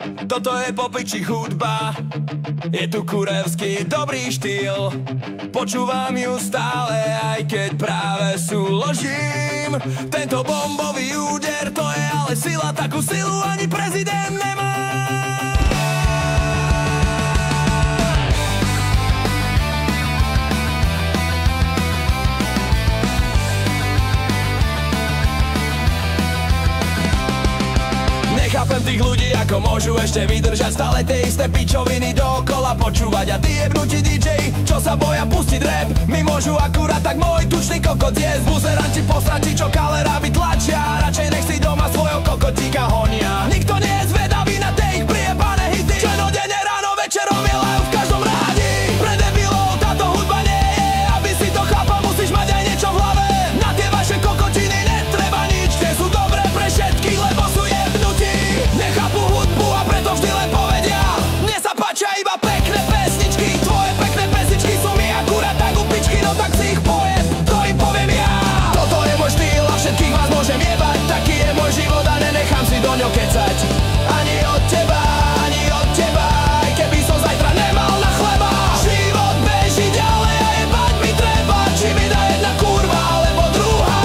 Toto je popiči hudba, je tu kurevský dobrý štýl. Počúvam ju stále, aj keď práve súložím. Tento bombový úder, to je ale sila, takú silu ani prezident nemá. Nechápem tých ľudí, ako môžu ešte vydržať stále tie isté pičoviny dookola počúvať. A tí jebnutí DJ, čo sa boja pustiť rap, mi môžu akurát tak môj tučný kokot jesť. Buzeranti, posranti, čo kalera vytlačia, radšej nech si doma svojho kokotíka honia. Nikto nie je zvedavý na tie ich priebané hity, čo denne ráno večerom mielajú v každom rádi. Pre debilov táto hudba nie je, aby si to chápal, musíš mať aj niečo v hlave. Na tie vaše kokotiny netreba nič, tie sú dobré pre všetkých, lebo sú jebnutí. Nechápu hudbu a preto vždy len povedia: mne sa páčia iba pekné pesničky. Tvoje pekné pesničky sú mi akurát tak upičky, no tak si ich pojeb, to im poviem ja. Toto je môj štýl a všetkých vás môžem jebať. Taký je môj život a nenechám si do ňo kecať. Ani od teba, aj keby som zajtra nemal na chleba. Život beží ďalej a jebať mi treba, či mi dá jedna kurva alebo druhá.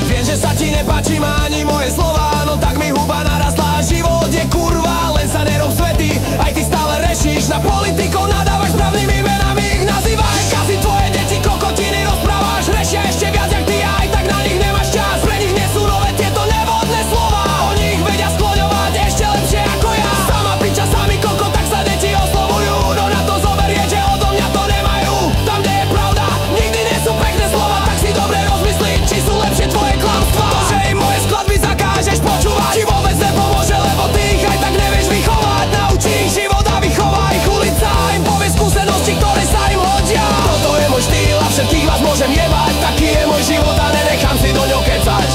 Viem, že sa ti nepáči ma ani moje slova, no tak mi huba narastla. Život je kurva, len sa nerob svätý. Aj ty stále rešíš na politikov, nadávaš správnymi menami, ich nazývaš. Kasi tvoje deti kokotiny rozprávaš, rešia ešte viac jak ty a aj tak na nich nemáš čas. Pre nich nie sú nové tieto nevhodné slova, oni ich vedia skloňovať ešte lepšie ako ja. Sama piča, sami koko, tak sa deti oslovujú, no na to zoberie, že odo mňa to nemajú. Tam, kde je pravda, nikdy nie sú pekné slova, tak si dobre rozmyslí, či sú lepšie tvoje klamstvá. To, že im moje skladby zakážeš počúvať, ti vôbec nepomôže, lebo ty ich aj tak nevieš vychovať. Naučí ich život a vychová ich ulica, im povie skúsenosti, ktoré sa im hodia. Toto je môj štýl a všetkých vás môžem jebať. Taký je môj život a nenechám si do ňo kecať.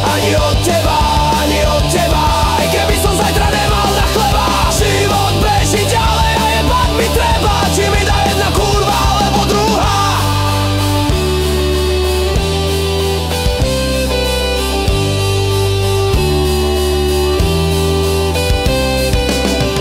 Ani od teba, aj keby som zajtra nemal na chleba. Život beží ďalej a jebať mi treba, či mi dá jedna kurva alebo druhá.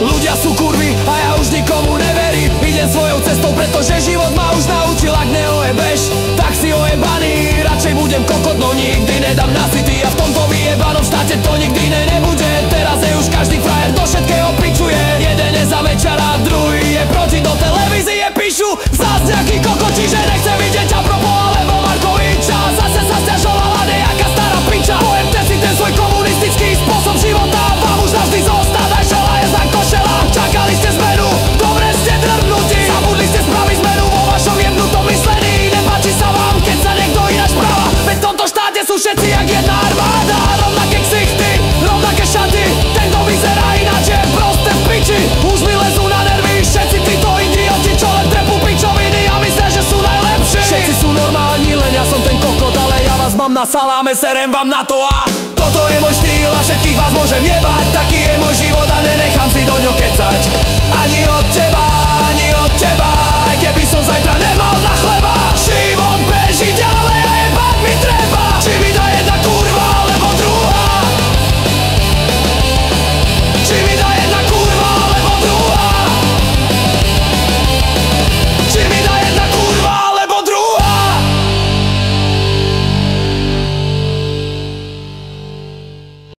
Ľudia sú kurvy a ja už nikomu neverím. Idem svojou cestou, pretože život ma už naučil. Ak neojebeš, tak si ojebaný. Radšej budem kokot, no nikdy nedám na city. A v tomto vyjebanom štáte to nikdy nebude. Teraz je už každý frajer, do všetkého pičuje. Jeden je za večera, druhý je proti. Do televízie píšu zás nejaký kokoti, že nechce vidieť Apropo alebo Markoviča. Zase sa sťažovala nejaká stará piča. Pojemte si ten svoj komunistický spôsob života, vám už navždy zostať aj šela je za košela. Čakali ste zmenu, dobre ste drbnutí. Zabudli ste spraviť zmenu vo vašom jebnutom myslení. Nepáči sa vám, keď sa niekto ináč práva, veď v tomto štáte sú všetci jak jedna armáda. Rovnaké ksichty, rovnaké šaty, ten kto vyzerá ináč je proste v piči. Už mi lezú na nervy všetci títo idioti, čo len trepú pičoviny a myslia, že sú najlepší. Všetci sú normálni, len ja som ten kokot, ale ja vás mám na saláme, serem vám na to a toto je môj štýl a všetkých vás môžem jebať. Taký je môj život a nenechám si do ňo kecať. Ani od teba, aj keby som zajtra nemal na chleba.